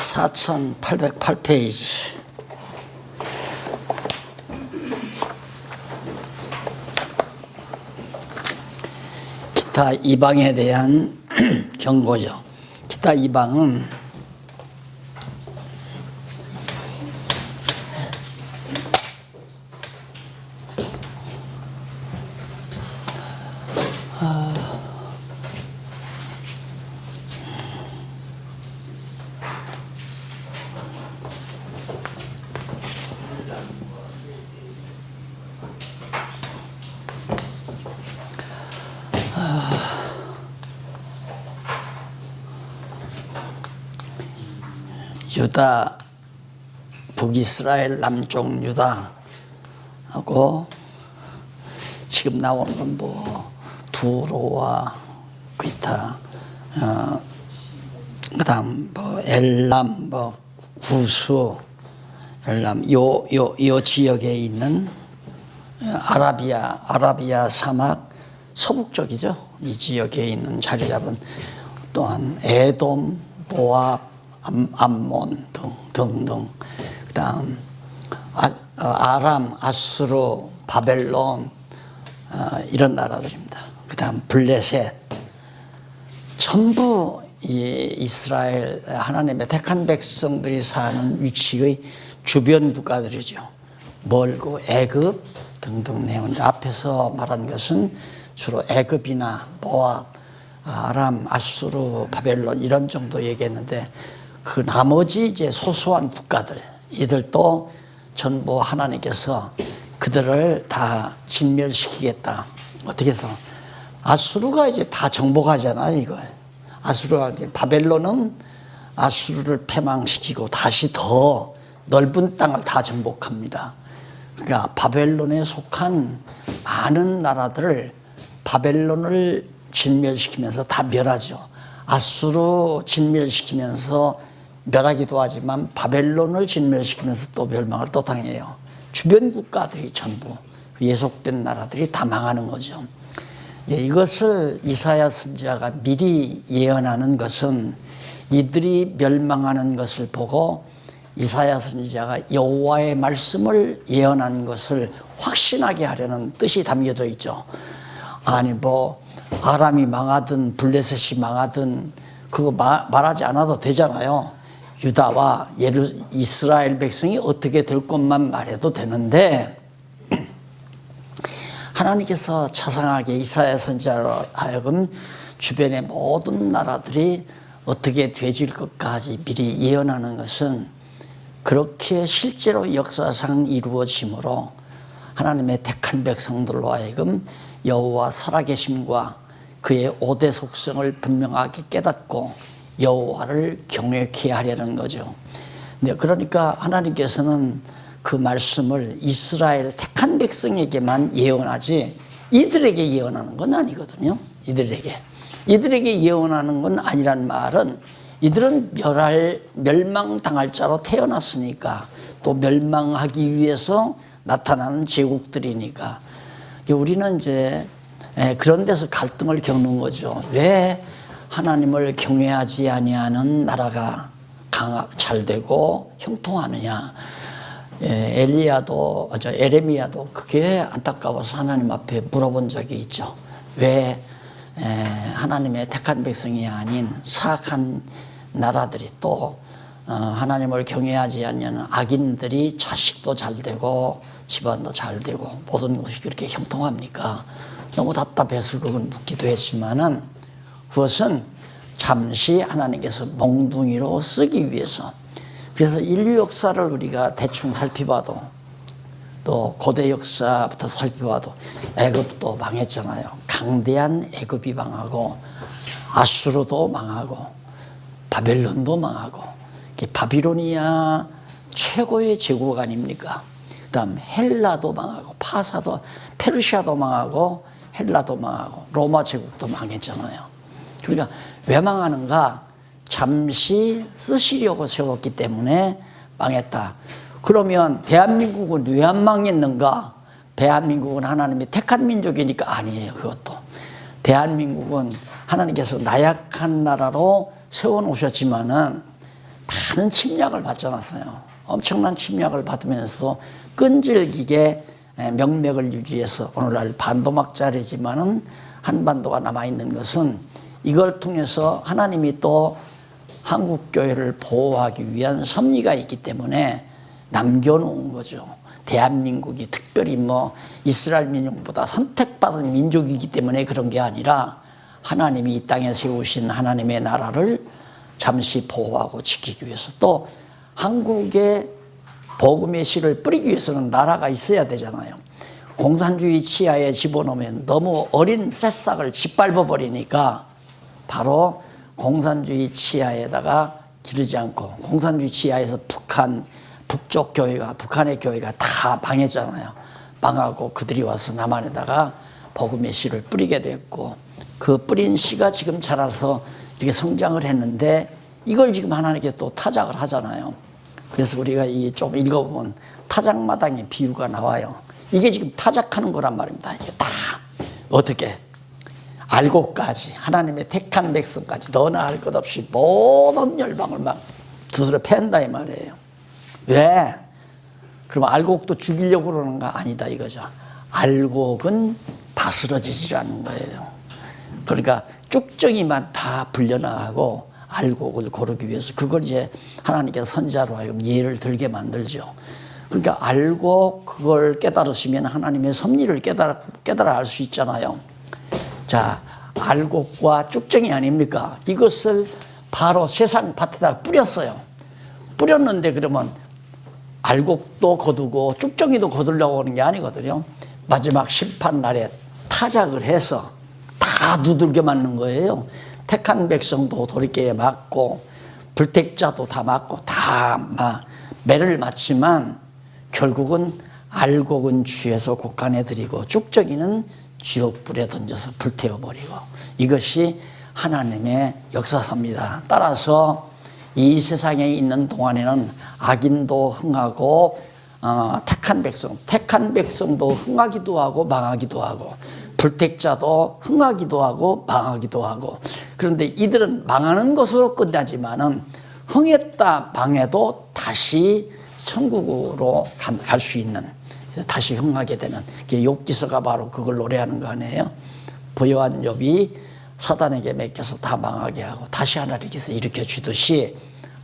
4808페이지. 기타 이방에 대한 경고죠. 기타 이방은 유다, 북이스라엘, 남쪽 유다하고 지금 나온 건 뭐 두로와 기타, 그다음 뭐 엘람, 뭐 구수, 엘람 요 지역에 있는 아라비아 사막 서북 쪽이죠. 이 지역에 있는 자리 잡은 또한 에돔, 모압, 암몬 등등. 그다음 아람, 아수르, 바벨론 이런 나라들입니다. 그다음 블레셋. 전부 이 이스라엘 하나님의 택한 백성들이 사는 위치의 주변 국가들이죠. 멀고 애굽 등등 내용인데 앞에서 말한 것은 주로 애굽이나 모압, 아람, 아수르, 바벨론 이런 정도 얘기했는데 그 나머지 이제 소소한 국가들 이들도 전부 하나님께서 그들을 다 진멸시키겠다. 어떻게 해서 아수르가 이제 다 정복하잖아요. 이걸 아수르가 이제 바벨론은 아수르를 패망시키고 다시 더 넓은 땅을 다 정복합니다. 그러니까 바벨론에 속한 많은 나라들을 바벨론을 진멸시키면서 다 멸하죠. 아수르 진멸시키면서 멸하기도 하지만 바벨론을 진멸시키면서 또 멸망을 또 당해요. 주변 국가들이 전부 예속된 나라들이 다 망하는 거죠. 이것을 이사야 선지자가 미리 예언하는 것은 이들이 멸망하는 것을 보고 이사야 선지자가 여호와의 말씀을 예언한 것을 확신하게 하려는 뜻이 담겨져 있죠. 아니 뭐 아람이 망하든 블레셋이 망하든 그거 말하지 않아도 되잖아요. 유다와 이스라엘 백성이 어떻게 될 것만 말해도 되는데 하나님께서 자상하게 이사야 선지자로 하여금 주변의 모든 나라들이 어떻게 되질 것까지 미리 예언하는 것은 그렇게 실제로 역사상 이루어지므로 하나님의 택한 백성들로 하여금 여호와 살아계심과 그의 5대 속성을 분명하게 깨닫고 여호와를 경외케 하려는 거죠. 그러니까 하나님께서는 그 말씀을 이스라엘 택한 백성에게만 예언하지 이들에게 예언하는 건 아니거든요. 이들에게 예언하는 건 아니란 말은 이들은 멸망당할 자로 태어났으니까 또 멸망하기 위해서 나타나는 제국들이니까 우리는 이제 그런 데서 갈등을 겪는 거죠. 왜 하나님을 경외하지 아니하는 나라가 잘 되고 형통하느냐. 에레미야도 그게 안타까워서 하나님 앞에 물어본 적이 있죠. 왜 하나님의 택한 백성이 아닌 사악한 나라들이 또 하나님을 경외하지 않는 악인들이 자식도 잘 되고 집안도 잘 되고 모든 것이 그렇게 형통합니까? 너무 답답해서 그걸 묻기도 했지만은 그것은 잠시 하나님께서 몽둥이로 쓰기 위해서. 그래서 인류 역사를 우리가 대충 살펴봐도 또 고대 역사부터 살펴봐도 애굽도 망했잖아요. 강대한 애굽이 망하고 아수르도 망하고 바벨론도 망하고 바비로니아 최고의 제국 아닙니까? 그다음 헬라도 망하고 페르시아도 망하고 헬라도 망하고 로마 제국도 망했잖아요. 그러니까 왜 망하는가? 잠시 쓰시려고 세웠기 때문에 망했다. 그러면 대한민국은 왜 안 망했는가? 대한민국은 하나님이 택한 민족이니까 아니에요. 그것도 대한민국은 하나님께서 나약한 나라로 세워놓으셨지만은 많은 침략을 받잖아요. 엄청난 침략을 받으면서 끈질기게 명맥을 유지해서 오늘날 반도막자리지만은 한반도가 남아있는 것은 이걸 통해서 하나님이 또 한국교회를 보호하기 위한 섭리가 있기 때문에 남겨놓은 거죠. 대한민국이 특별히 이스라엘 민족보다 선택받은 민족이기 때문에 그런 게 아니라 하나님이 이 땅에 세우신 하나님의 나라를 잠시 보호하고 지키기 위해서, 또 한국의 복음의 씨를 뿌리기 위해서는 나라가 있어야 되잖아요. 공산주의 치하에 집어넣으면 너무 어린 새싹을 짓밟아 버리니까 바로 공산주의 치하에다가 기르지 않고, 공산주의 치하에서 북쪽 교회가, 북한의 교회가 다 망했잖아요. 망하고 그들이 와서 남한에다가 복음의 씨를 뿌리게 됐고, 그 뿌린 씨가 지금 자라서 이렇게 성장을 했는데 이걸 지금 하나님께 또 타작을 하잖아요. 그래서 우리가 좀 읽어보면 타작마당의 비유가 나와요. 이게 지금 타작하는 거란 말입니다. 이게 다 어떻게 알고까지 하나님의 택한 백성까지 너나 할 것 없이 모든 열방을 막 두드려 팬다 이 말이에요. 왜? 그럼 알곡도 죽이려고 그러는가? 아니다 이거죠. 알곡은 바스러지지라는 거예요. 그러니까 쭉정이만 다 불려나가고 알곡을 고르기 위해서 그걸 이제 하나님께서 선지자로 하여금 예를 들게 만들죠. 그러니까 알곡 그걸 깨달으시면 하나님의 섭리를 깨달아 알 수 있잖아요. 자, 알곡과 쭉정이 아닙니까? 이것을 바로 세상 밭에다 뿌렸어요. 뿌렸는데 그러면 알곡도 거두고 쭉정이도 거두려고 하는 게 아니거든요. 마지막 심판 날에 타작을 해서 다 두들겨 맞는 거예요. 택한 백성도 돌이켜 맞고 불택자도 다 맞고 다 매를 맞지만 결국은 알곡은 쥐에서 곡간에 들이고 쭉정이는 지옥불에 던져서 불태워버리고, 이것이 하나님의 역사사입니다. 따라서 이 세상에 있는 동안에는 악인도 흥하고 택한 백성도 흥하기도 하고 망하기도 하고, 불택자도 흥하기도 하고 망하기도 하고, 그런데 이들은 망하는 것으로 끝나지만은 흥했다 망해도 다시 천국으로 갈 수 있는, 다시 흥하게 되는, 욥기서가 바로 그걸 노래하는 거 아니에요? 부요한 욥이 사단에게 맡겨서 다 망하게 하고 다시 하나님께서 일으켜 주듯이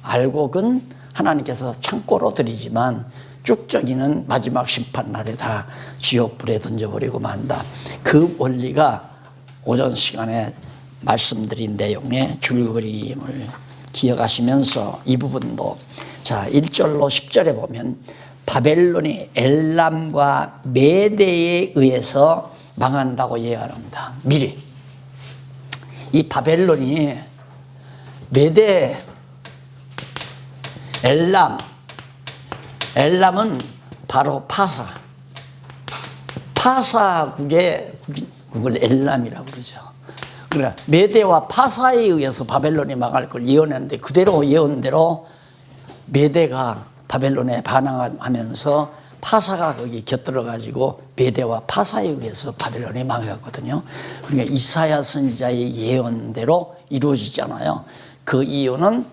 알곡은 하나님께서 창고로 드리지만 쭉정이는 마지막 심판날에 다 지옥불에 던져버리고 만다. 그 원리가 오전 시간에 말씀드린 내용의 줄거림을 기억하시면서 이 부분도, 자 1절로 10절에 보면 바벨론이 엘람과 메대에 의해서 망한다고 예언합니다. 미리 이 바벨론이 메대, 엘람은 바로 파사국의 그걸 엘람이라고 그러죠. 그러니까 메대와 파사에 의해서 바벨론이 망할 걸 예언했는데 그대로 예언대로 메대가 바벨론에 반항하면서 파사가 거기 곁들어가지고 메대와 파사에 의해서 바벨론이 망했거든요. 그러니까 이사야 선지자의 예언대로 이루어지잖아요. 그 이유는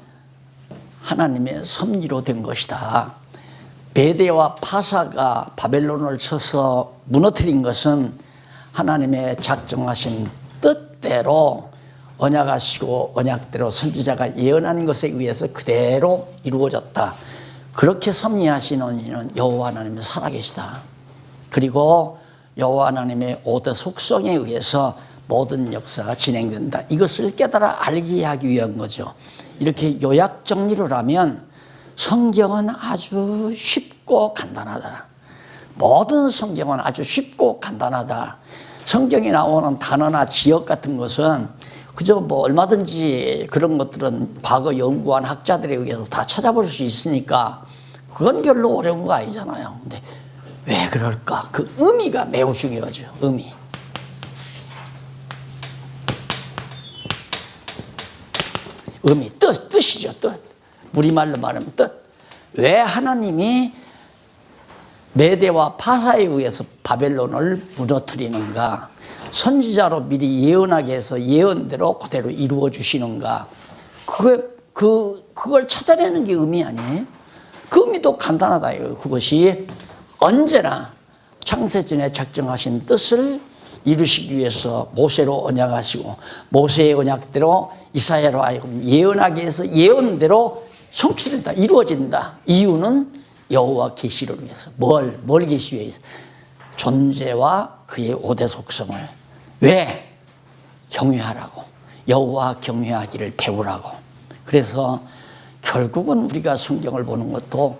하나님의 섭리로 된 것이다. 메대와 파사가 바벨론을 쳐서 무너뜨린 것은 하나님의 작정하신 뜻대로 언약하시고 언약대로 선지자가 예언한 것에 의해서 그대로 이루어졌다. 그렇게 섭리하시는 이는 여호와 하나님이 살아계시다. 그리고 여호와 하나님의 5대 속성에 의해서 모든 역사가 진행된다. 이것을 깨달아 알게 하기 위한 거죠. 이렇게 요약 정리를 하면 성경은 아주 쉽고 간단하다. 모든 성경은 아주 쉽고 간단하다. 성경에 나오는 단어나 지역 같은 것은 그저 얼마든지 그런 것들은 과거 연구한 학자들에 의해서 다 찾아볼 수 있으니까 그건 별로 어려운 거 아니잖아요. 근데 왜 그럴까? 그 의미가 매우 중요하죠. 의미. 뜻이죠. 뜻. 우리말로 말하면 뜻. 왜 하나님이 메대와 파사에 의해서 바벨론을 무너뜨리는가? 선지자로 미리 예언하게 해서 예언대로 그대로 이루어 주시는가? 그 그걸 찾아내는 게 의미 아니에요? 그 의미도 간단하다 이거. 그것이 언제나 창세전에 작정하신 뜻을 이루시기 위해서 모세로 언약하시고 모세의 언약대로 이사야로 하여금 예언하기 위해서 예언대로 성취된다, 이루어진다. 이유는 여호와 계시를 위해서. 뭘 계시기 위해서? 존재와 그의 5대 속성을. 왜? 경외하라고. 여호와 경외하기를 배우라고. 그래서 결국은 우리가 성경을 보는 것도,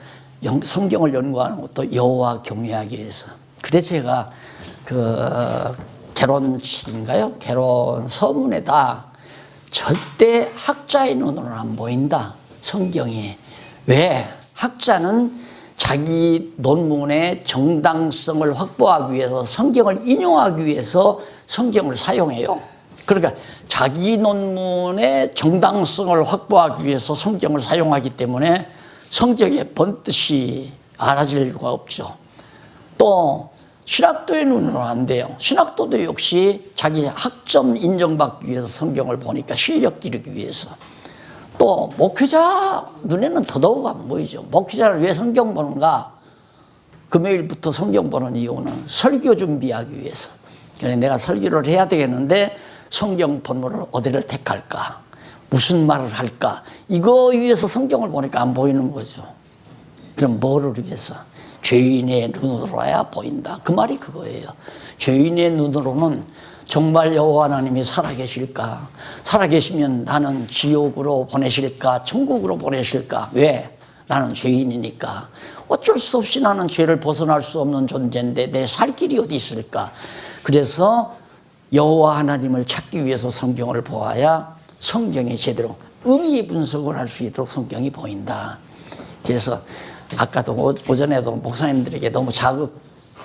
성경을 연구하는 것도 여호와 경외하기 위해서. 그래서 제가 결혼식인가요? 결혼 서문에다 절대 학자의 눈으로는 안 보인다, 성경이. 왜? 학자는 자기 논문의 정당성을 확보하기 위해서, 성경을 인용하기 위해서 성경을 사용해요. 그러니까 자기 논문의 정당성을 확보하기 위해서 성경을 사용하기 때문에 성경의 본뜻이 알아질 수가 없죠. 또 신학도의 눈으로는 안 돼요. 신학도도 역시 자기 학점 인정받기 위해서 성경을 보니까, 실력 기르기 위해서. 또 목회자 눈에는 더더욱 안 보이죠. 목회자를 왜 성경 보는가? 금요일부터 성경 보는 이유는 설교 준비하기 위해서. 그래서 내가 설교를 해야 되겠는데 성경 본문을 어디를 택할까? 무슨 말을 할까? 이거 위해서 성경을 보니까 안 보이는 거죠. 그럼 뭐를 위해서? 죄인의 눈으로야 보인다. 그 말이 그거예요. 죄인의 눈으로는 정말 여호와 하나님이 살아계실까? 살아계시면 나는 지옥으로 보내실까? 천국으로 보내실까? 왜? 나는 죄인이니까. 어쩔 수 없이 나는 죄를 벗어날 수 없는 존재인데 내 살 길이 어디 있을까? 그래서 여호와 하나님을 찾기 위해서 성경을 보아야 성경이 제대로 의미 분석을 할 수 있도록 성경이 보인다. 그래서 아까도 오전에도 목사님들에게 너무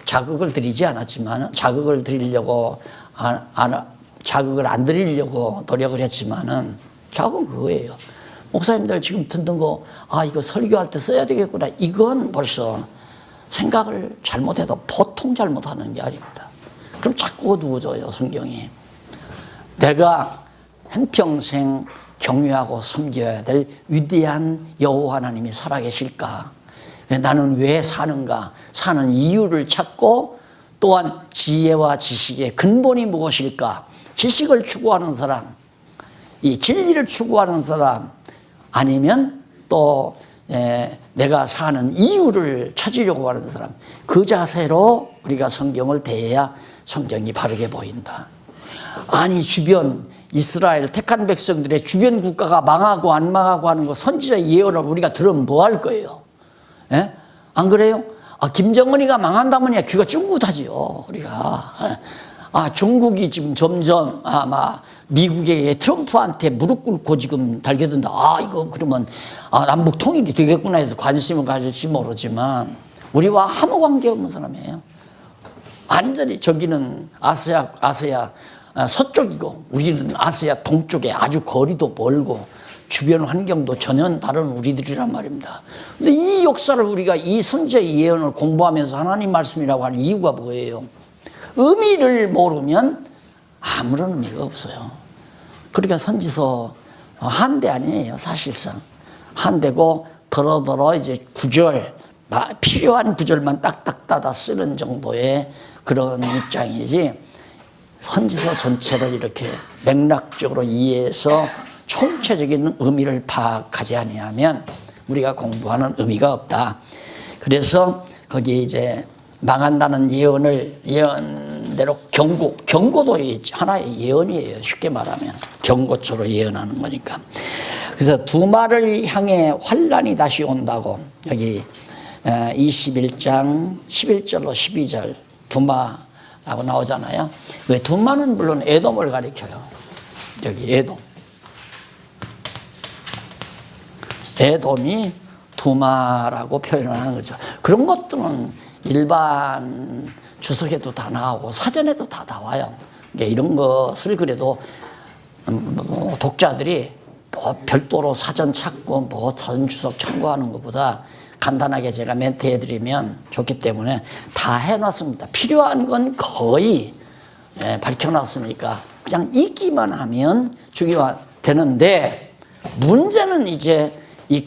자극을 드리지 않았지만, 자극을 드리려고 자극을 안 드리려고 노력을 했지만은 자극은 그거예요. 목사님들 지금 듣는 거, 이거 설교할 때 써야 되겠구나. 이건 벌써 생각을 잘못해도 보통 잘못하는 게 아닙니다. 그럼 자꾸 어두워져요, 성경이. 내가 한평생 경외하고 섬겨야 될 위대한 여호와 하나님이 살아계실까? 나는 왜 사는가? 사는 이유를 찾고, 또한 지혜와 지식의 근본이 무엇일까? 지식을 추구하는 사람, 이 진리를 추구하는 사람, 아니면 또 내가 사는 이유를 찾으려고 하는 사람, 그 자세로 우리가 성경을 대해야 성경이 바르게 보인다. 아니, 주변 이스라엘 택한 백성들의 주변 국가가 망하고 안 망하고 하는 거, 선지자 예언을 우리가 들으면 뭐 할 거예요? 예? 안 그래요? 김정은이가 망한다면 귀가 쫑긋하지요, 우리가. 중국이 지금 점점 아마 미국의 트럼프한테 무릎 꿇고 지금 달겨든다. 이거 그러면 남북 통일이 되겠구나 해서 관심을 가질지 모르지만, 우리와 아무 관계없는 사람이에요. 완전히 저기는 아시아 서쪽이고 우리는 아시아 동쪽에 아주 거리도 멀고 주변 환경도 전혀 다른 우리들이란 말입니다. 근데 이 역사를 우리가 이 선지자의 예언을 공부하면서 하나님 말씀이라고 할 이유가 뭐예요? 의미를 모르면 아무런 의미가 없어요. 그러니까 선지서 한 대 아니에요, 사실상. 한 대고 더러더러 이제 구절, 필요한 구절만 딱딱 따다 쓰는 정도의 그런 입장이지, 선지서 전체를 이렇게 맥락적으로 이해해서 총체적인 의미를 파악하지 아니하면 우리가 공부하는 의미가 없다. 그래서 거기에 이제 망한다는 예언대로 경고도 하나의 예언이에요. 쉽게 말하면 경고처로 예언하는 거니까. 그래서 두마를 향해 환란이 다시 온다고, 여기 21장 11절로 12절 두마라고 나오잖아요. 왜? 두마는 물론 에돔을 가리켜요. 여기 에돔이 두마라고 표현을 하는 거죠. 그런 것들은 일반 주석에도 다 나오고 사전에도 다 나와요. 이런 것을 그래도 독자들이 별도로 사전 찾고 사전 주석 참고하는 것보다 간단하게 제가 멘트해드리면 좋기 때문에 다 해놨습니다. 필요한 건 거의 밝혀놨으니까 그냥 읽기만 하면 되는데, 문제는 이제 이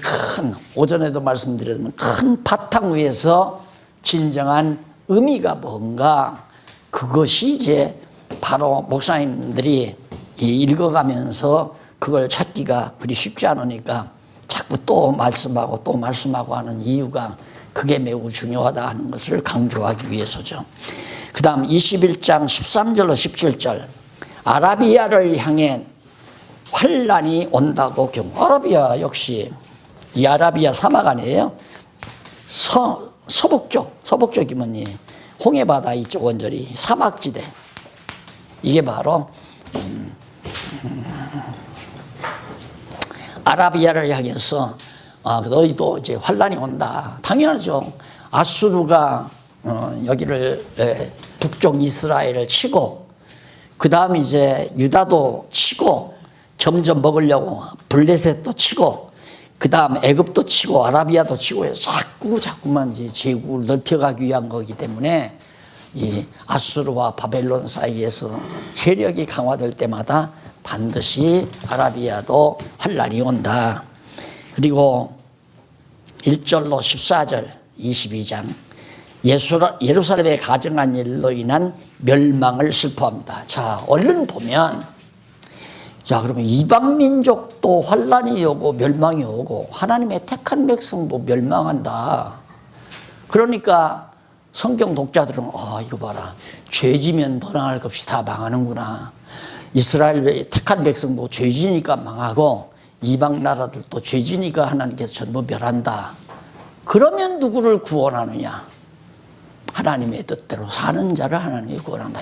오전에도 말씀드렸지만 큰 바탕 위에서 진정한 의미가 뭔가, 그것이 이제 바로 목사님들이 읽어가면서 그걸 찾기가 그리 쉽지 않으니까 자꾸 또 말씀하고 하는 이유가 그게 매우 중요하다 하는 것을 강조하기 위해서죠. 그 다음 21장 13절로 17절, 아라비아를 향해 환란이 온다고 아라비아 역시 이 아라비아 사막 아니에요? 서북쪽이면 홍해바다 이쪽 원절이 사막지대. 이게 바로 아라비아를 향해서 너희도 이제 환란이 온다. 당연하죠. 아수르가 여기를 북쪽 이스라엘을 치고, 그 다음 이제 유다도 치고, 점점 먹으려고 블레셋도 치고, 그 다음 애굽도 치고 아라비아도 치고 해서 자꾸만 이제 제국을 넓혀가기 위한 거기 때문에 이 아수르와 바벨론 사이에서 세력이 강화될 때마다 반드시 아라비아도 환란이 온다. 그리고 1절로 14절 22장, 예루살렘에 가증한 일로 인한 멸망을 슬퍼합니다. 자, 얼른 보면, 자, 그러면 이방 민족도 환란이 오고 멸망이 오고 하나님의 택한 백성도 멸망한다. 그러니까 성경 독자들은 이거 봐라, 죄지면 너나 할 것 없이 다 망하는구나. 이스라엘의 택한 백성도 죄지니까 망하고 이방 나라들도 죄지니까 하나님께서 전부 멸한다. 그러면 누구를 구원하느냐? 하나님의 뜻대로 사는 자를 하나님이 구원한다.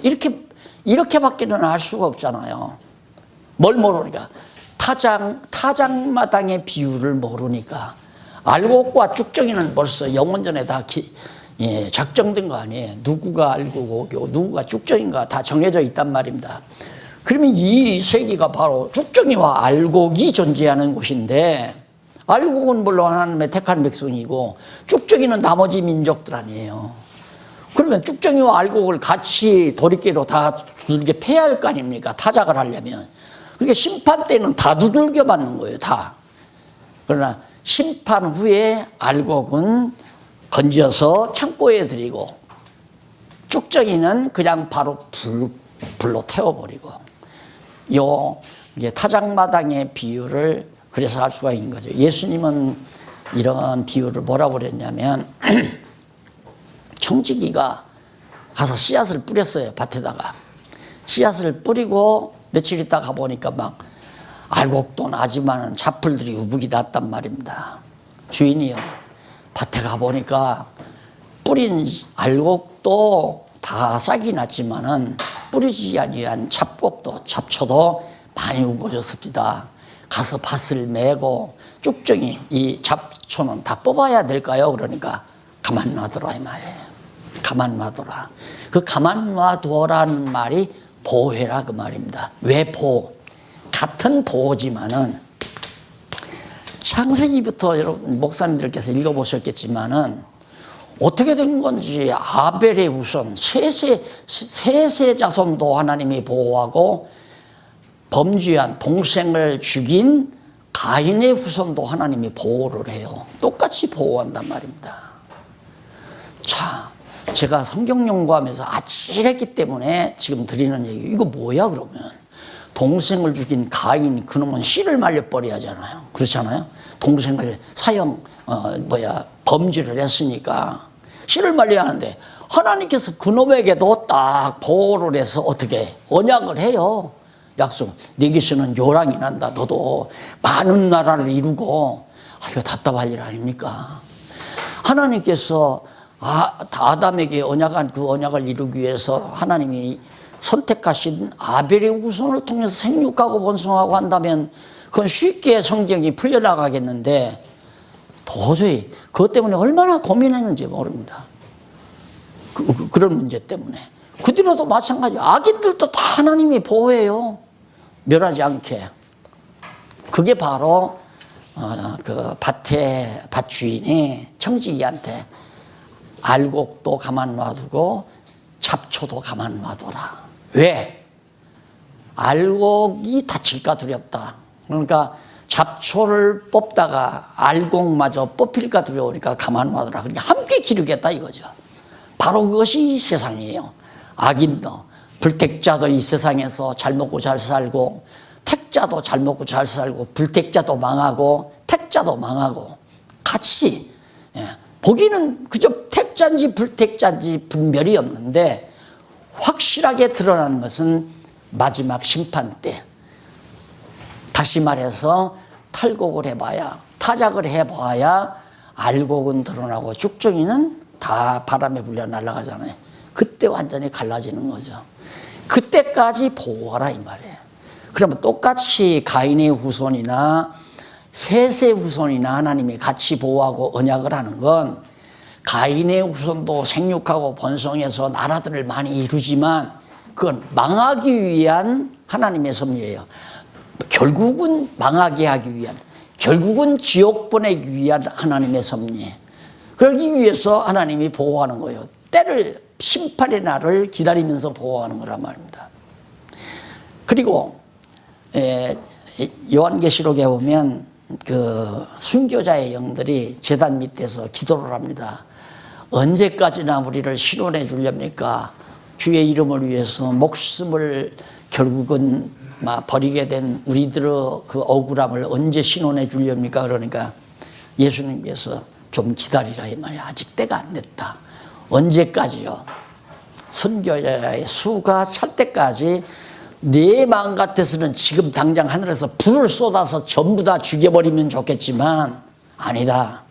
이렇게밖에는 알 수가 없잖아요. 뭘 모르니까, 타작마당의 비유를 모르니까. 알곡과 쭉정이는 벌써 영원전에 다 작정된 거 아니에요. 누구가 알곡이고 누구가 쭉정인가 다 정해져 있단 말입니다. 그러면 이 세계가 바로 쭉정이와 알곡이 존재하는 곳인데, 알곡은 물론 하나님의 택한 백성이고 쭉정이는 나머지 민족들 아니에요. 그러면 쭉정이와 알곡을 같이 도리깨로 다 두들겨 패야 할 거 아닙니까? 타작을 하려면. 그러니까 심판 때는 다 두들겨 맞는 거예요, 다. 그러나 심판 후에 알곡은 건져서 창고에 들이고, 쭉정이는 그냥 바로 불로 태워버리고. 이게 타작마당의 비유를 그래서 할 수가 있는 거죠. 예수님은 이런 비유를 뭐라고 그랬냐면, 청지기가 가서 씨앗을 뿌렸어요, 밭에다가. 씨앗을 뿌리고 며칠 있다가 가보니까 막 알곡도 나지만 잡풀들이 우북이 났단 말입니다. 주인이요, 밭에 가보니까 뿌린 알곡도 다 싹이 났지만은 뿌리지 아니한 잡초도 많이 우거졌습니다. 가서 밭을 메고 쭉정이 이 잡초는 다 뽑아야 될까요? 그러니까 가만 놔둬라 이 말이에요. 가만 놔둬라. 그 가만 놔두라는 말이 보호해라 그 말입니다. 왜 보호? 같은 보호지만은 창세기부터 여러분 목사님들께서 읽어보셨겠지만은 어떻게 된 건지, 아벨의 후손 셋의 자손도 하나님이 보호하고, 범죄한 동생을 죽인 가인의 후손도 하나님이 보호를 해요. 똑같이 보호한단 말입니다. 자, 제가 성경 연구하면서 아찔했기 때문에 지금 드리는 얘기, 이거 뭐야 그러면? 동생을 죽인 가인, 그놈은 씨를 말려버려야 하잖아요. 그렇잖아요. 동생을 범죄를 했으니까 씨를 말려야 하는데, 하나님께서 그놈에게도 딱 보호를 해서 어떻게 언약을 해요. 약속, 네게서는 요랑이 난다. 너도 많은 나라를 이루고. 이거 답답할 일 아닙니까? 하나님께서 아담에게 언약한 그 언약을 이루기 위해서 하나님이 선택하신 아벨의 후손을 통해서 생육하고 번성하고 한다면 그건 쉽게 성경이 풀려나가겠는데, 도저히 그것 때문에 얼마나 고민했는지 모릅니다. 그런 문제 때문에. 그 뒤로도 마찬가지. 악인들도 다 하나님이 보호해요. 멸하지 않게. 그게 바로 그 밭 주인이 청지기한테 알곡도 가만 놔두고 잡초도 가만 놔둬라. 왜? 알곡이 다칠까 두렵다. 그러니까 잡초를 뽑다가 알곡마저 뽑힐까 두려우니까 가만 놔두라. 그러니까 함께 기르겠다 이거죠. 바로 그것이 이 세상이에요. 악인도 불택자도 이 세상에서 잘 먹고 잘 살고, 택자도 잘 먹고 잘 살고, 불택자도 망하고 택자도 망하고 같이, 보기는 그저 택자인지 불택자인지 분별이 없는데 확실하게 드러나는 것은 마지막 심판 때. 다시 말해서 탈곡을 해봐야, 타작을 해봐야 알곡은 드러나고 쭉정이는 다 바람에 불려 날아가잖아요. 그때 완전히 갈라지는 거죠. 그때까지 보호하라 이 말이에요. 그러면 똑같이 가인의 후손이나 셋의 후손이나 하나님이 같이 보호하고 언약을 하는 건, 가인의 후손도 생육하고 번성해서 나라들을 많이 이루지만 그건 망하기 위한 하나님의 섭리예요. 결국은 망하게 하기 위한, 결국은 지옥 보내기 위한 하나님의 섭리. 그러기 위해서 하나님이 보호하는 거예요. 때를, 심판의 날을 기다리면서 보호하는 거란 말입니다. 그리고 요한계시록에 보면 그 순교자의 영들이 제단 밑에서 기도를 합니다. 언제까지나 우리를 신원해 주렵니까? 주의 이름을 위해서 목숨을 결국은 버리게 된 우리들의 그 억울함을 언제 신원해 주렵니까? 그러니까 예수님께서 좀 기다리라 이 말이야. 아직 때가 안 됐다. 언제까지요? 순교자의 수가 찰 때까지. 내 마음 같아서는 지금 당장 하늘에서 불을 쏟아서 전부 다 죽여버리면 좋겠지만 아니다.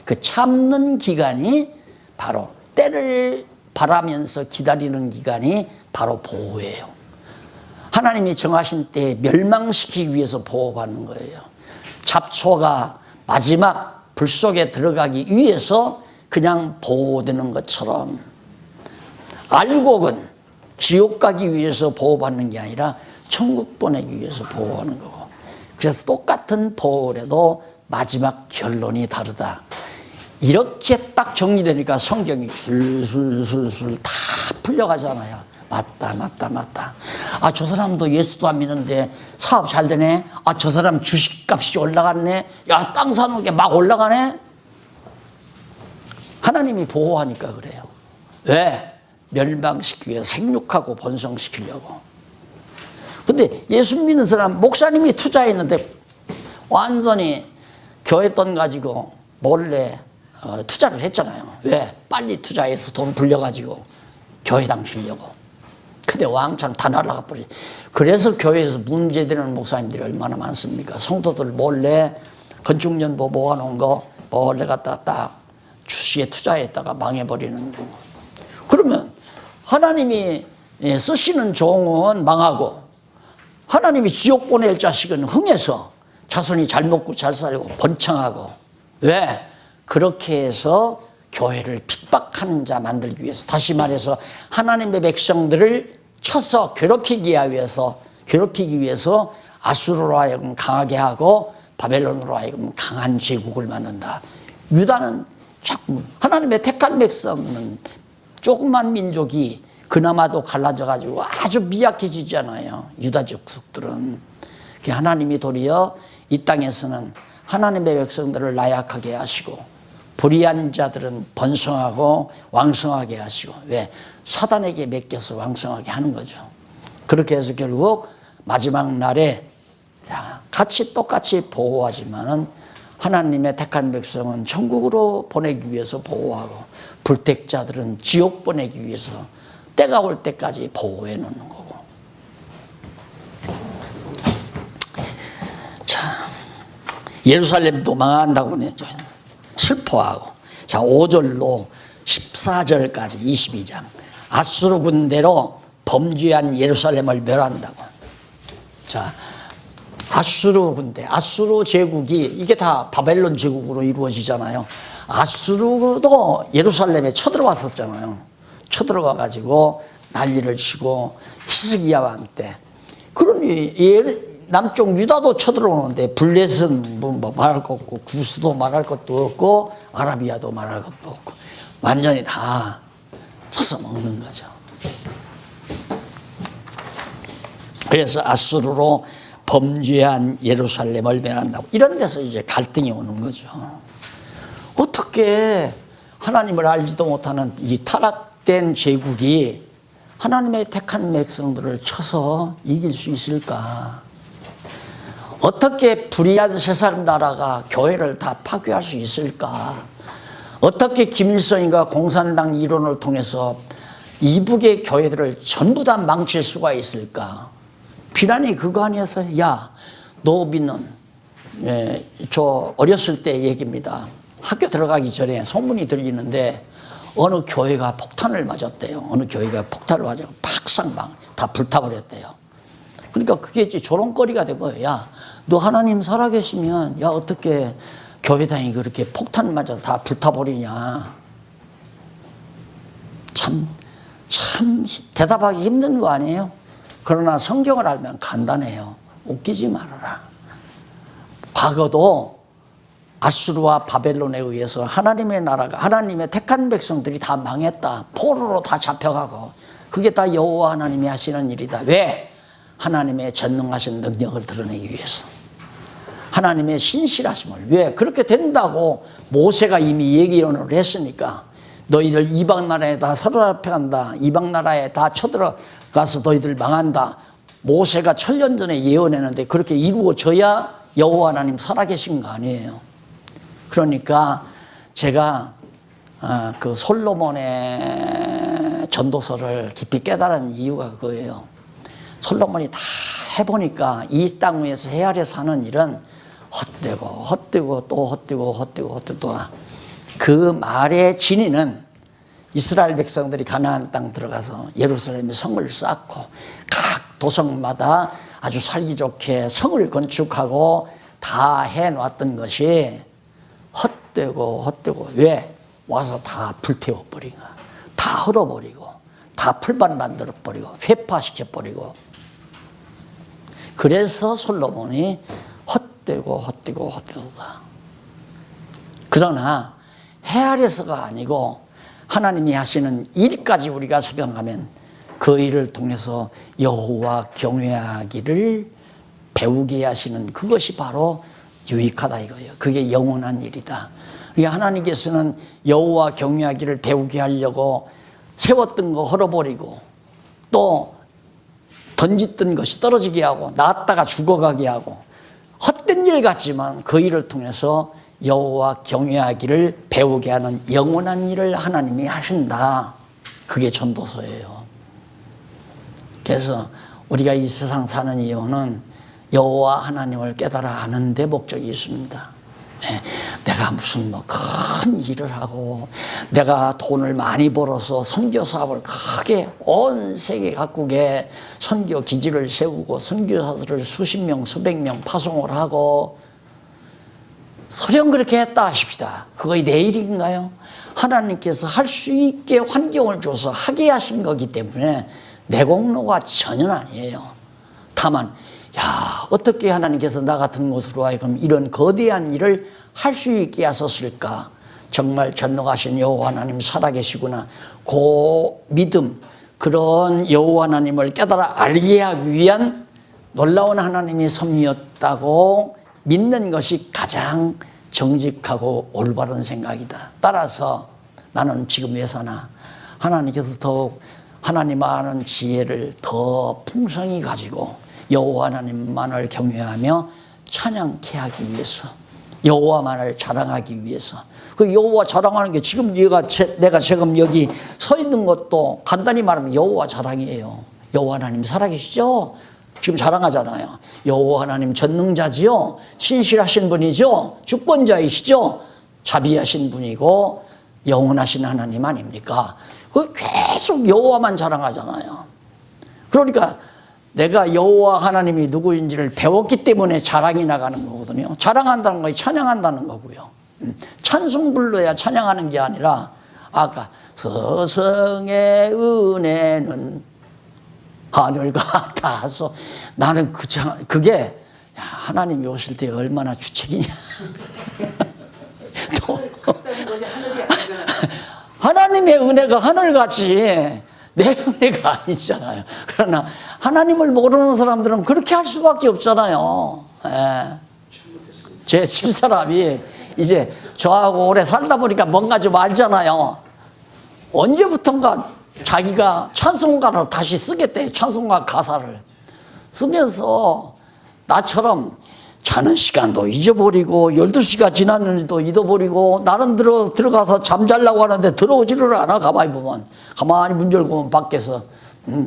그 참는 기간이 바로, 때를 바라면서 기다리는 기간이 바로 보호예요. 하나님이 정하신 때에 멸망시키기 위해서 보호받는 거예요. 잡초가 마지막 불 속에 들어가기 위해서 그냥 보호되는 것처럼, 알곡은 지옥 가기 위해서 보호받는 게 아니라 천국 보내기 위해서 보호하는 거고. 그래서 똑같은 보호라도 마지막 결론이 다르다. 이렇게 딱 정리되니까 성경이 술술술술 다 풀려가잖아요. 맞다. 아, 저 사람도 예수도 안 믿는데 사업 잘 되네. 아, 저 사람 주식값이 올라갔네. 야, 땅 사는 게 막 올라가네. 하나님이 보호하니까 그래요. 왜? 멸망시키기 위해 생육하고 번성시키려고. 근데 예수 믿는 사람, 목사님이 투자했는데 완전히 교회 돈 가지고 몰래 투자를 했잖아요. 왜? 빨리 투자해서 돈 불려가지고 교회당 주려고. 근데 왕창 다 날아가 버리. 그래서 교회에서 문제되는 목사님들이 얼마나 많습니까? 성도들 몰래 건축연보 모아놓은 거 몰래 갖다가 딱 주식에 투자했다가 망해버리는 거. 그러면 하나님이 쓰시는 종은 망하고 하나님이 지옥 보낼 자식은 흥해서 자손이 잘 먹고 잘 살고 번창하고. 왜? 그렇게 해서 교회를 핍박하는 자 만들기 위해서, 다시 말해서 하나님의 백성들을 쳐서 괴롭히기 위해서 아수르로 하여금 강하게 하고 바벨론으로 하여금 강한 제국을 만든다. 유다는 자꾸, 하나님의 택한 백성은 조그만 민족이 그나마도 갈라져가지고 아주 미약해지잖아요. 유다족 국들은. 하나님이 도리어 이 땅에서는 하나님의 백성들을 나약하게 하시고 불의한 자들은 번성하고 왕성하게 하시고. 왜? 사단에게 맡겨서 왕성하게 하는 거죠. 그렇게 해서 결국 마지막 날에 같이 똑같이 보호하지만은 하나님의 택한 백성은 천국으로 보내기 위해서 보호하고 불택자들은 지옥 보내기 위해서 때가 올 때까지 보호해 놓는 거고. 자, 예루살렘도 망한다고 했죠. 슬퍼하고. 자, 5절로 14절까지 22장. 아수르 군대로 범죄한 예루살렘을 멸한다고. 자, 아수르 군대, 아수르 제국이 이게 다 바벨론 제국으로 이루어지잖아요. 아수르도 예루살렘에 쳐들어왔었잖아요. 쳐들어와 가지고 난리를 치고 히스기야 왕 때. 그러니 남쪽 유다도 쳐들어오는데 블레셋은 뭐 말할 것 없고 구스도 말할 것도 없고 아라비아도 말할 것도 없고 완전히 다 쳐서 먹는 거죠. 그래서 아수르로 범죄한 예루살렘을 멸한다고. 이런 데서 이제 갈등이 오는 거죠. 어떻게 하나님을 알지도 못하는 이 타락된 제국이 하나님의 택한 백성들을 쳐서 이길 수 있을까? 어떻게 불의한 세상 나라가 교회를 다 파괴할 수 있을까? 어떻게 김일성이가 공산당 이론을 통해서 이북의 교회들을 전부 다 망칠 수가 있을까? 비난이 그거 아니어서, 야, 노비는, 저 어렸을 때 얘기입니다. 학교 들어가기 전에 소문이 들리는데 어느 교회가 폭탄을 맞았대요. 어느 교회가 폭탄을 맞아서 팍상 다 불타버렸대요. 그러니까 그게 이제 조롱거리가 된 거예요. 야, 너 하나님 살아계시면, 야, 어떻게 교회당이 그렇게 폭탄 맞아서 다 불타버리냐. 참 대답하기 힘든 거 아니에요? 그러나 성경을 알면 간단해요. 웃기지 말아라. 과거도 아수르와 바벨론에 의해서 하나님의 나라가, 하나님의 택한 백성들이 다 망했다. 포로로 다 잡혀가고. 그게 다 여호와 하나님이 하시는 일이다. 왜? 하나님의 전능하신 능력을 드러내기 위해서. 하나님의 신실하심을. 왜? 그렇게 된다고 모세가 이미 예언을 했으니까. 너희들 이방 나라에 다 사로잡혀간다. 이방 나라에 다 쳐들어가서 너희들 망한다. 모세가 1000년 전에 예언했는데 그렇게 이루어져야 여호와 하나님 살아계신 거 아니에요. 그러니까 제가 그 솔로몬의 전도서를 깊이 깨달은 이유가 그거예요. 솔로몬이 다 해보니까 이 땅 위에서 해 아래 사는 일은 헛되고 또 헛되고 그 말의 진위는 이스라엘 백성들이 가나안 땅 들어가서 예루살렘에 성을 쌓고 각 도성마다 아주 살기 좋게 성을 건축하고 다 해놨던 것이 헛되고 왜? 와서 다 불태워버리고 다 헐어버리고 다 풀밭 만들어버리고 회파시켜버리고. 그래서 솔로몬이 헛되고다. 그러나 해 아래서가 아니고 하나님이 하시는 일까지 우리가 적용하면 그 일을 통해서 여호와 경외하기를 배우게 하시는 그것이 바로 유익하다 이거예요. 그게 영원한 일이다. 우리 하나님께서는 여호와 경외하기를 배우게 하려고 세웠던 거 헐어버리고 또 던졌던 것이 떨어지게 하고 낳았다가 죽어가게 하고 헛된 일 같지만 그 일을 통해서 여호와 경외하기를 배우게 하는 영원한 일을 하나님이 하신다. 그게 전도서예요. 그래서 우리가 이 세상 사는 이유는 여호와 하나님을 깨달아 아는 데 목적이 있습니다. 내가 무슨 큰 일을 하고 내가 돈을 많이 벌어서 선교 사업을 크게 온 세계 각국에 선교 기지를 세우고 선교사들을 수십 명 수백 명 파송을 하고 설령 그렇게 했다 하십시다. 그거 내 일인가요? 하나님께서 할 수 있게 환경을 줘서 하게 하신 거기 때문에 내 공로가 전혀 아니에요. 다만 어떻게 하나님께서 나 같은 곳으로 하여금 이런 거대한 일을 할 수 있게 하셨을까? 정말 전능하신 여호와 하나님 살아계시구나. 그 믿음, 그런 여호와 하나님을 깨달아 알게 하기 위한 놀라운 하나님의 섭리였다고 믿는 것이 가장 정직하고 올바른 생각이다. 따라서 나는 지금 왜 사나? 하나님께서 더욱 하나님 아는 지혜를 더 풍성히 가지고 여호와 하나님만을 경외하며 찬양케 하기 위해서, 여호와만을 자랑하기 위해서. 그 여호와 자랑하는 게 지금 내가 지금 여기 서 있는 것도 간단히 말하면 여호와 자랑이에요. 여호와 하나님 살아계시죠? 지금 자랑하잖아요. 여호와 하나님 전능자지요, 신실하신 분이죠, 주권자이시죠, 자비하신 분이고 영원하신 하나님 아닙니까? 그 계속 여호와만 자랑하잖아요. 그러니까 내가 여호와 하나님이 누구인지를 배웠기 때문에 자랑이 나가는 거거든요. 자랑한다는 거 찬양한다는 거고요. 찬송 불러야 찬양하는 게 아니라 아까 서성의 은혜는 하늘 같아서 나는 그게 하나님이 오실 때 얼마나 주책이냐. 또 하나님의 은혜가 하늘같이 내 은혜가 아니잖아요. 그러나 하나님을 모르는 사람들은 그렇게 할 수밖에 없잖아요. 예. 제 집사람이 이제 저하고 오래 살다 보니까 뭔가 좀 알잖아요. 언제부턴가 자기가 찬송가를 다시 쓰겠대. 찬송가 가사를 쓰면서 나처럼 자는 시간도 잊어버리고 12시가 지났는지도 잊어버리고 나는 들어가서 잠자려고 하는데 들어오지를 않아. 가만히 보면 가만히 문 열고 보면 밖에서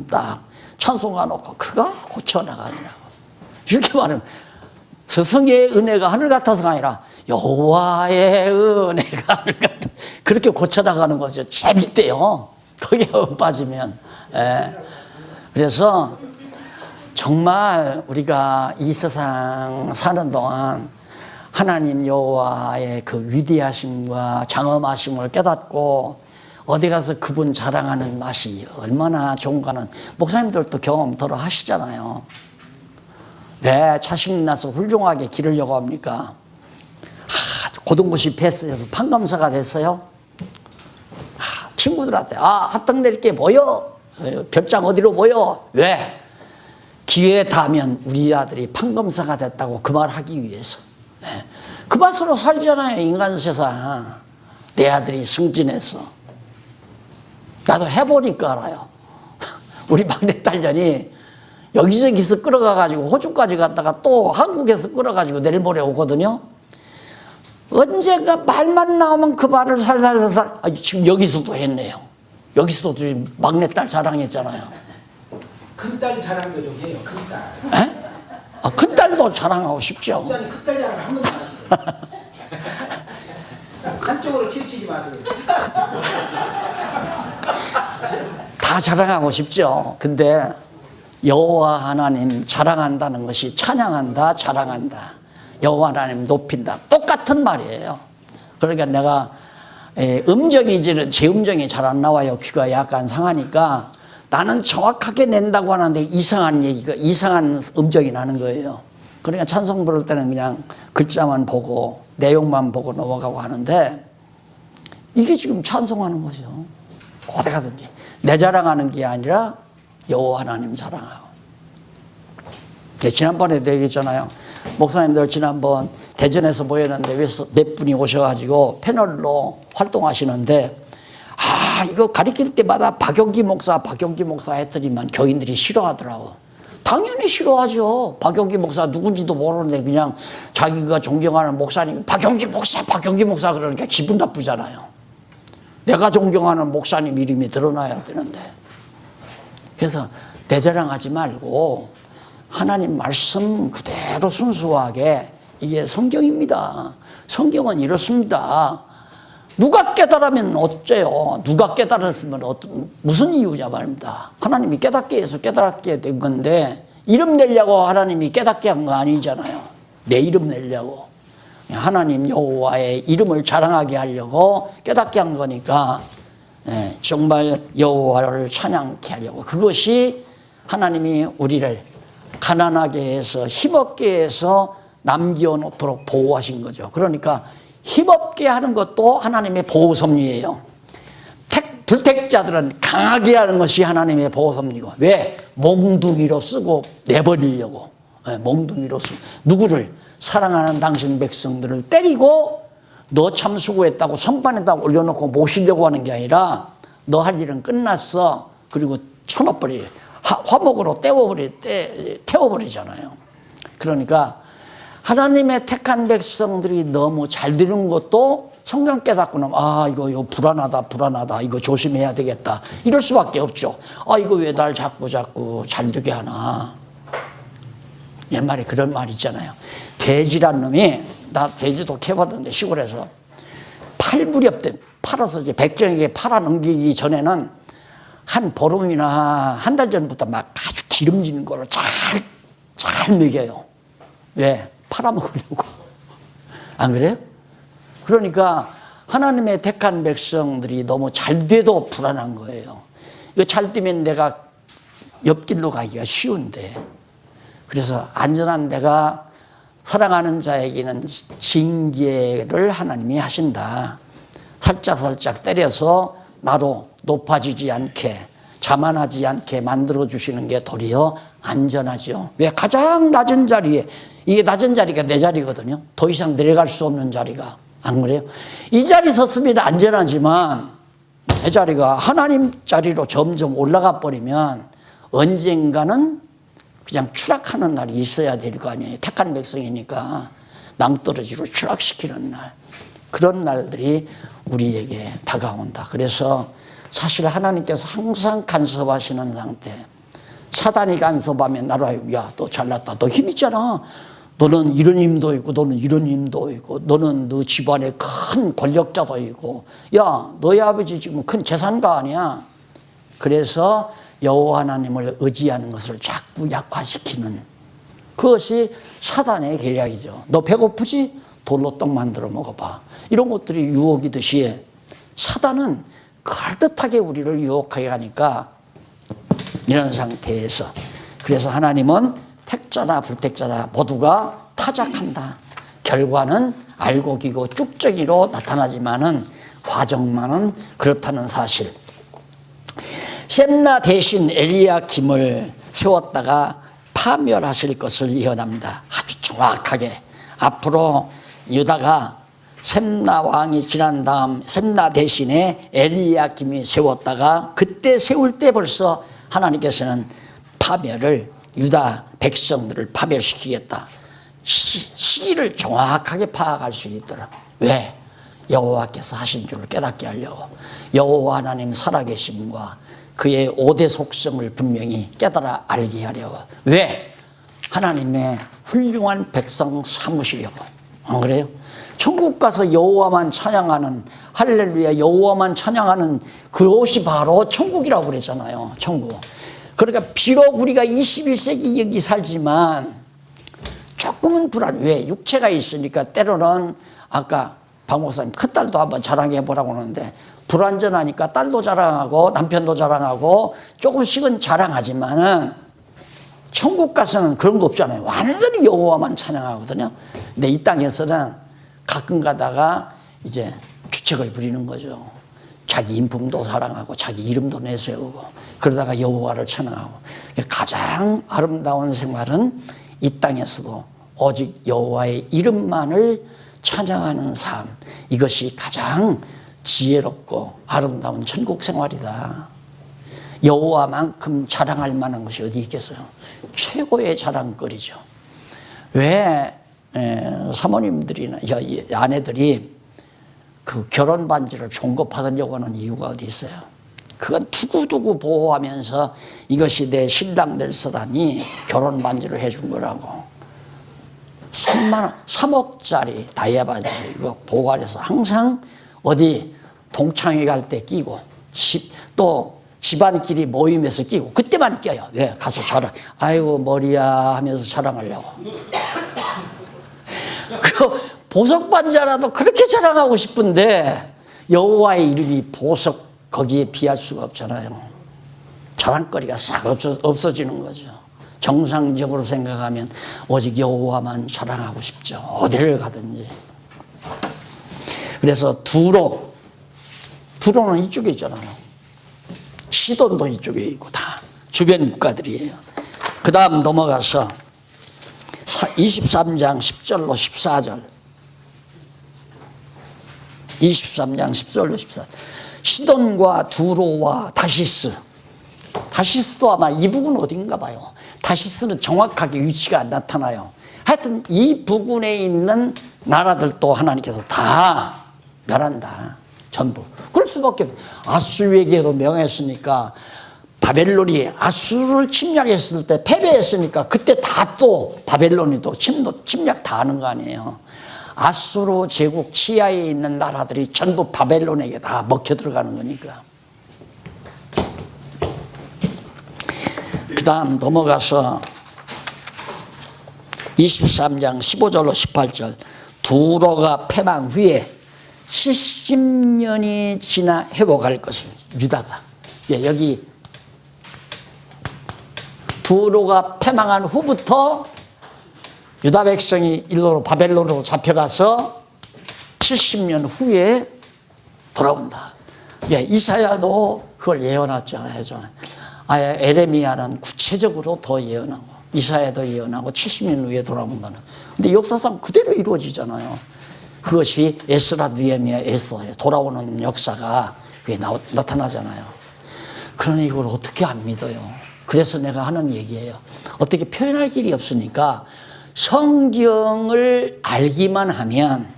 딱 찬송가 놓고 그가 고쳐나가더라고. 이렇게 말하면 스승의 은혜가 하늘 같아서가 아니라 여호와의 은혜가 하늘 같아. 그렇게 고쳐나가는 거죠. 재밌대요. 거기에 빠지면. 예. 그래서 정말 우리가 이 세상 사는 동안 하나님 여호와의 그 위대하심과 장엄하심을 깨닫고 어디 가서 그분 자랑하는 맛이 얼마나 좋은가는 목사님들도 경험들어 하시잖아요. 왜 자식 낳아서 훌륭하게 기르려고 합니까? 고등고시 패스해서 판검사가 됐어요. 친구들한테 합격 낼게 뭐여? 별장 어디로 모여? 왜? 기회에 닿으면 우리 아들이 판검사가 됐다고 그 말 하기 위해서. 그 맛으로 살잖아요. 인간 세상. 내 아들이 승진해서. 나도 해보니까 알아요. 우리 막내딸년이 여기저기서 끌어가가지고 호주까지 갔다가 또 한국에서 끌어가지고 내일 모레 오거든요. 언젠가 말만 나오면 그 말을 살살살살 지금 여기서도 했네요. 여기서도 지금 막내딸 자랑했잖아요. 큰딸 자랑도 좀 해요. 큰딸. 에? 큰딸도 자랑하고 싶죠. 목사님 큰딸 자랑 한 번도 안 하시죠. 한쪽으로 치우치지 마세요. 다 자랑하고 싶죠. 근데 여호와 하나님 자랑한다는 것이 찬양한다, 자랑한다. 여호와 하나님 높인다. 똑같은 말이에요. 그러니까 내가 음정이 제 음정이 잘 안 나와요. 귀가 약간 상하니까 나는 정확하게 낸다고 하는데 이상한 얘기가 이상한 음정이 나는 거예요. 그러니까 찬송 부를 때는 그냥 글자만 보고 내용만 보고 넘어가고 하는데 이게 지금 찬송하는 거죠. 어디 가든지 내 자랑하는 게 아니라 여호와 하나님 자랑하고. 지난번에도 얘기했잖아요. 목사님들 지난번 대전에서 모였는데 몇 분이 오셔가지고 패널로 활동하시는데 이거 가르칠 때마다 박용기 목사 했더니만 교인들이 싫어하더라고. 당연히 싫어하죠. 박용기 목사 누군지도 모르는데 그냥 자기가 존경하는 목사님 박용기 목사 그러니까 기분 나쁘잖아요. 내가 존경하는 목사님 이름이 드러나야 되는데. 그래서 내 자랑하지 말고 하나님 말씀 그대로 순수하게 이게 성경입니다. 성경은 이렇습니다. 누가 깨달으면 어째요? 누가 깨달았으면 무슨 이유냐 말입니다. 하나님이 깨닫게 해서 깨닫게 된 건데 이름 내려고 하나님이 깨닫게 한 거 아니잖아요. 내 이름 내려고. 하나님 여호와의 이름을 자랑하게 하려고 깨닫게 한 거니까 정말 여호와를 찬양케 하려고. 그것이 하나님이 우리를 가난하게 해서 힘없게 해서 남겨놓도록 보호하신 거죠. 그러니까 힘없게 하는 것도 하나님의 보호섭리예요. 불택자들은 강하게 하는 것이 하나님의 보호섭리고. 왜? 몽둥이로 쓰고 내버리려고. 몽둥이로 쓰고 누구를? 사랑하는 당신 백성들을 때리고 너 참 수고했다고 선반에다 올려놓고 모시려고 하는 게 아니라 너 할 일은 끝났어. 그리고 쳐넣어버려. 화목으로 태워버리잖아요. 그러니까 하나님의 택한 백성들이 너무 잘 되는 것도 성경 깨닫고 나면 이거 불안하다 이거 조심해야 되겠다 이럴 수밖에 없죠. 이거 왜 날 자꾸 잘 되게 하나. 옛말에 그런 말 있잖아요. 돼지란 놈이, 나 돼지도 캐봤는데 시골에서 팔 무렵 때 팔아서 이제 백정에게 팔아 넘기기 전에는 한 보름이나 한 달 전부터 막 아주 기름지는 거를 잘 먹여요. 왜? 팔아먹으려고. 안 그래요? 그러니까 하나님의 택한 백성들이 너무 잘 돼도 불안한 거예요. 이거 잘 되면 내가 옆길로 가기가 쉬운데. 그래서 안전한 데가 사랑하는 자에게는 징계를 하나님이 하신다. 살짝 때려서 나로 높아지지 않게 자만하지 않게 만들어주시는 게 도리어 안전하죠. 왜? 가장 낮은 자리에, 이게 낮은 자리가 내 자리거든요. 더 이상 내려갈 수 없는 자리가. 안 그래요? 이 자리 섰으면 안전하지만 내 자리가 하나님 자리로 점점 올라가 버리면 언젠가는 그냥 추락하는 날이 있어야 될 거 아니에요. 택한 백성이니까 낭떠러지로 추락시키는 날. 그런 날들이 우리에게 다가온다. 그래서 사실 하나님께서 항상 간섭하시는 상태. 사단이 간섭하면 나라에, 야, 너 잘났다. 너 힘 있잖아. 너는 이런 힘도 있고, 너는 이런 힘도 있고, 너는 너 집안에 큰 권력자도 있고, 야, 너희 아버지 지금 큰 재산가 아니야. 그래서 여호와 하나님을 의지하는 것을 자꾸 약화시키는 그것이 사단의 계략이죠. 너 배고프지? 돌로 떡 만들어 먹어봐. 이런 것들이 유혹이듯이 사단은 그럴듯하게 우리를 유혹하게 하니까 이런 상태에서, 그래서 하나님은 택자나 불택자나 모두가 타작한다. 결과는 알고 기고 쭉정이로 나타나지만은 과정만은 그렇다는 사실. 셈나 대신 엘리야김을 세웠다가 파멸하실 것을 예언합니다. 아주 정확하게. 앞으로 유다가 셈나 왕이 지난 다음 셈나 대신에 엘리야김이 세웠다가 그때 세울 때 벌써 하나님께서는 파멸을, 유다 백성들을 파멸시키겠다. 시기를 정확하게 파악할 수 있더라. 왜? 여호와께서 하신 줄을 깨닫게 하려고. 여호와 하나님 살아계심과 그의 5대 속성을 분명히 깨달아 알게 하려고. 왜? 하나님의 훌륭한 백성 삼으시려고. 안 그래요? 천국 가서 여호와만 찬양하는, 할렐루야 여호와만 찬양하는 그것이 바로 천국이라고 그랬잖아요. 천국. 그러니까 비록 우리가 21세기 여기 살지만 조금은 불안. 왜? 육체가 있으니까 때로는, 아까 박 목사님 큰딸도 한번 자랑해 보라고 하는데, 불완전하니까 딸도 자랑하고 남편도 자랑하고 조금씩은 자랑하지만은 천국 가서는 그런 거 없잖아요. 완전히 여호와만 찬양하거든요. 근데 이 땅에서는 가끔 가다가 이제 주책을 부리는 거죠. 자기 인품도 사랑하고 자기 이름도 내세우고 그러다가 여호와를 찬양하고. 가장 아름다운 생활은 이 땅에서도 오직 여호와의 이름만을 찬양하는 삶. 이것이 가장 지혜롭고 아름다운 천국 생활이다. 여호와만큼 자랑할 만한 것이 어디 있겠어요? 최고의 자랑거리죠. 왜 사모님들이나 아내들이 그 결혼 반지를 좋은 거 받으려고 하는 이유가 어디 있어요? 그건 두고두고 보호하면서 이것이 내 신랑 될 사람이 결혼 반지를 해준 거라고. 3억짜리 다이아 반지 이거 보관해서 항상 어디 동창회 갈 때 끼고, 또 집안끼리 모임에서 끼고, 그때만 껴요. 왜? 가서 자랑. 아이고 머리야 하면서 자랑하려고. 그 보석 반지라도 그렇게 자랑하고 싶은데 여호와의 이름이 보석, 거기에 비할 수가 없잖아요. 자랑거리가 싹 없어지는 거죠. 정상적으로 생각하면 오직 여호와만 자랑하고 싶죠. 어디를 가든지. 그래서 두로는 이쪽에 있잖아요. 시돈도 이쪽에 있고 다 주변 국가들이에요. 그 다음 넘어가서 23장 10절로 14절. 23장 10절로 14절. 시돈과 두로와 다시스. 다시스도 아마 이 부근 어딘가 봐요. 다시스는 정확하게 위치가 안 나타나요. 하여튼 이 부근에 있는 나라들도 하나님께서 다 멸한다. 전부. 그럴 수밖에 없어요. 아수르에게도 명했으니까, 바벨론이 아수르를 침략했을 때 패배했으니까 그때 다 또 바벨론이도 침략 다 하는 거 아니에요. 아수르 제국 치하에 있는 나라들이 전부 바벨론에게 다 먹혀 들어가는 거니까. 그 다음 넘어가서 23장 15절로 18절. 두로가 패망 후에 70년이 지나 회복할 것을, 유다가. 여기 두로가 패망한 후부터 유다 백성이 일로로 바벨론으로 잡혀가서 70년 후에 돌아온다. 예, 이사야도 그걸 예언했잖아요. 아예 에레미야는 구체적으로 더 예언하고 이사야도 예언하고 70년 후에 돌아온다는. 근데 역사상 그대로 이루어지잖아요. 그것이 에스라, 느헤미야, 에스더예요. 돌아오는 역사가 그게 나타나잖아요. 그러니 이걸 어떻게 안 믿어요? 그래서 내가 하는 얘기예요. 어떻게 표현할 길이 없으니까 성경을 알기만 하면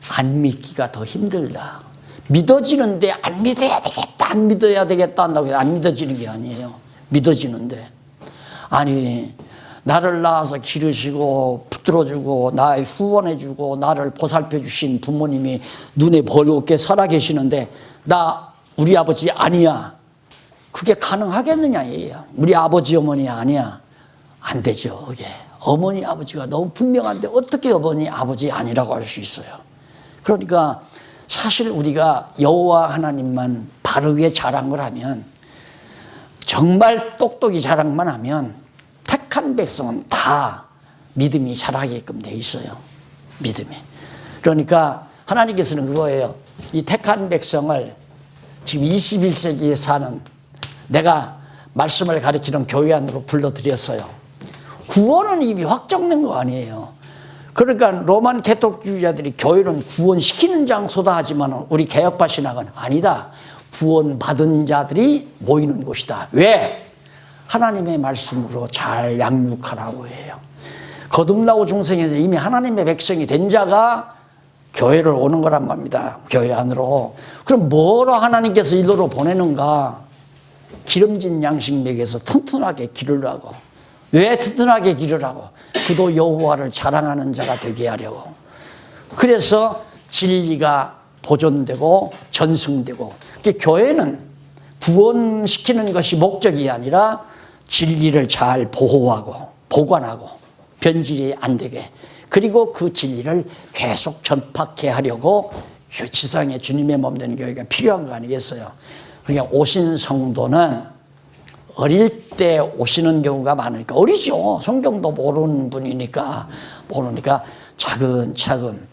안 믿기가 더 힘들다. 믿어지는데 안 믿어야 되겠다, 안 믿어야 되겠다 한다고 해서 안 믿어지는 게 아니에요. 믿어지는데. 아니, 나를 낳아서 기르시고 붙들어주고 나의 후원해주고 나를 보살펴주신 부모님이 눈에 벌겋게 살아계시는데 나 우리 아버지 아니야. 그게 가능하겠느냐 얘기야. 우리 아버지 어머니 아니야. 안 되죠. 그게 어머니 아버지가 너무 분명한데 어떻게 어머니 아버지 아니라고 할 수 있어요. 그러니까 사실 우리가 여호와 하나님만 바르게 자랑을 하면, 정말 똑똑히 자랑만 하면 택한 백성은 다 믿음이 자라게끔 돼 있어요. 믿음이. 그러니까 하나님께서는 그거예요. 이 택한 백성을 지금 21세기에 사는 내가 말씀을 가리키는 교회 안으로 불러들였어요. 구원은 이미 확정된 거 아니에요. 그러니까 로만 개독주의자들이 교회는 구원시키는 장소다 하지만 우리 개혁파 신학은 아니다. 구원받은 자들이 모이는 곳이다. 왜? 하나님의 말씀으로 잘 양육하라고 해요. 거듭나고 중생에서 이미 하나님의 백성이 된 자가 교회를 오는 거란 말입니다. 교회 안으로. 그럼 뭐로 하나님께서 일로로 보내는가? 기름진 양식 먹여서 튼튼하게 기르라고. 왜 튼튼하게 기르라고? 그도 여호와를 자랑하는 자가 되게 하려고. 그래서 진리가 보존되고 전승되고. 교회는 구원시키는 것이 목적이 아니라 진리를 잘 보호하고 보관하고 변질이 안 되게, 그리고 그 진리를 계속 전파케 하려고 지상에 주님의 몸 되는 교회가 필요한 거 아니겠어요? 그러니까 오신 성도는 어릴 때 오시는 경우가 많으니까, 어리죠. 성경도 모르는 분이니까 모르니까 차근차근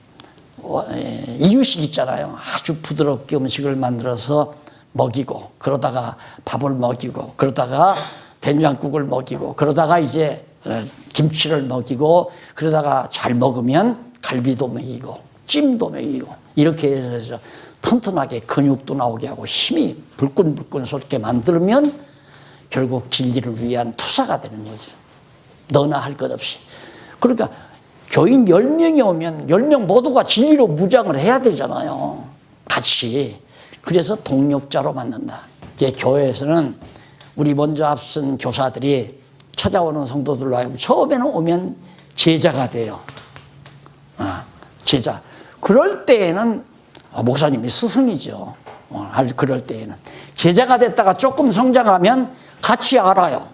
이유식 있잖아요. 아주 부드럽게 음식을 만들어서 먹이고, 그러다가 밥을 먹이고, 그러다가 된장국을 먹이고, 그러다가 이제 김치를 먹이고, 그러다가 잘 먹으면 갈비도 먹이고 찜도 먹이고, 이렇게 해서 튼튼하게 근육도 나오게 하고 힘이 불끈불끈 솟게 만들면 결국 진리를 위한 투사가 되는 거죠. 너나 할 것 없이. 그러니까 교인 10명이 오면 10명 모두가 진리로 무장을 해야 되잖아요. 같이. 그래서 동력자로 만든다. 교회에서는 우리 먼저 앞선 교사들이 찾아오는 성도들로 하여금 처음에는 오면 제자가 돼요. 제자. 그럴 때에는 목사님이 스승이죠. 그럴 때에는. 제자가 됐다가 조금 성장하면 같이 알아요.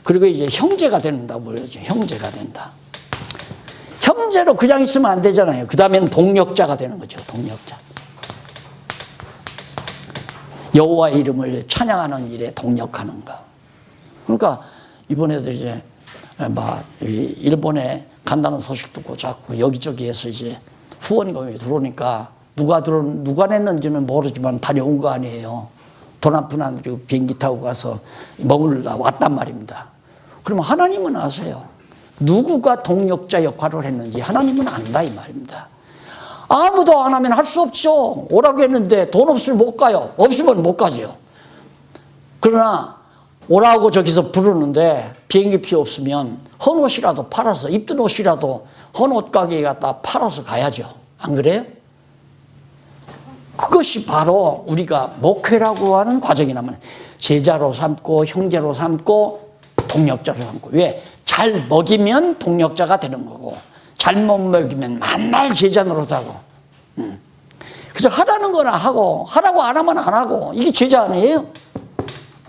그리고 이제 형제가 된다고 그러죠. 형제가 된다. 형제로 그냥 있으면 안 되잖아요. 그 다음에는 동력자가 되는 거죠. 동력자. 여호와의 이름을 찬양하는 일에 동력하는 거. 그러니까 이번에도 이제 막 일본에 간다는 소식 듣고 자꾸 여기저기에서 이제 후원금이 들어오니까 누가 냈는지는 모르지만 다녀온 거 아니에요. 돈 한 푼 안 들이고 비행기 타고 가서 머물다 왔단 말입니다. 그러면 하나님은 아세요. 누구가 동력자 역할을 했는지 하나님은 안다 이 말입니다. 아무도 안 하면 할 수 없죠. 오라고 했는데 돈 없으면 못 가요. 없으면 못 가죠. 그러나 오라고 저기서 부르는데 비행기표 없으면 헌 옷이라도 팔아서, 입던 옷이라도 헌 옷 가게에 갖다 팔아서 가야죠. 안 그래요? 그것이 바로 우리가 목회라고 하는 과정이라면 제자로 삼고 형제로 삼고 동력자로 삼고. 왜? 잘 먹이면 동력자가 되는 거고, 잘못 먹이면 만날 제자 노릇하고. 그래서 하라는 거나 하고, 하라고 안 하면 안 하고, 이게 제자 아니에요?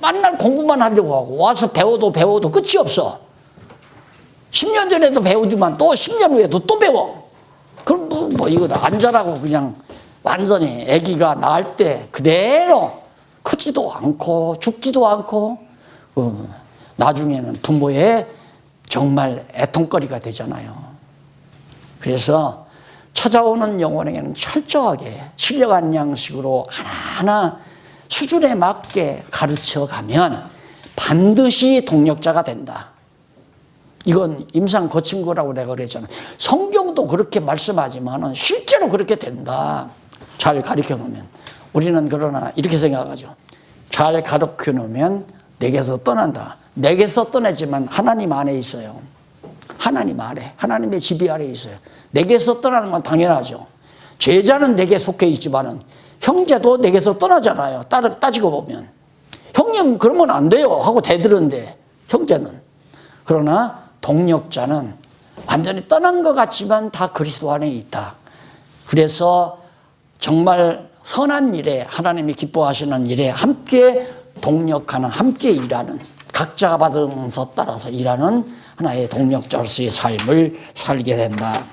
만날 공부만 하려고 하고, 와서 배워도 끝이 없어. 10년 전에도 배우지만 또 10년 후에도 또 배워. 그럼 이거 안 자라고 그냥 완전히 아기가 낳을 때 그대로 크지도 않고 죽지도 않고, 나중에는 부모의 정말 애통거리가 되잖아요. 그래서 찾아오는 영혼에게는 철저하게 신령한 양식으로 하나하나 수준에 맞게 가르쳐가면 반드시 동력자가 된다. 이건 임상 거친 거라고 내가 그랬잖아. 성경도 그렇게 말씀하지만 실제로 그렇게 된다. 잘 가르쳐 놓으면. 우리는 그러나 이렇게 생각하죠. 잘 가르쳐 놓으면 내게서 떠난다. 내게서 떠나지만 하나님 안에 있어요. 하나님 아래, 하나님의 지배 아래 있어요. 내게서 떠나는 건 당연하죠. 제자는 내게 속해 있지만은 형제도 내게서 떠나잖아요. 따지고 보면. 형님 그러면 안 돼요 하고 대드는데 형제는. 그러나 동력자는 완전히 떠난 것 같지만 다 그리스도 안에 있다. 그래서 정말 선한 일에 하나님이 기뻐하시는 일에 함께 동력하는, 함께 일하는, 각자가 받으면서 따라서 일하는 하나의 동력자로서의 삶을 살게 된다.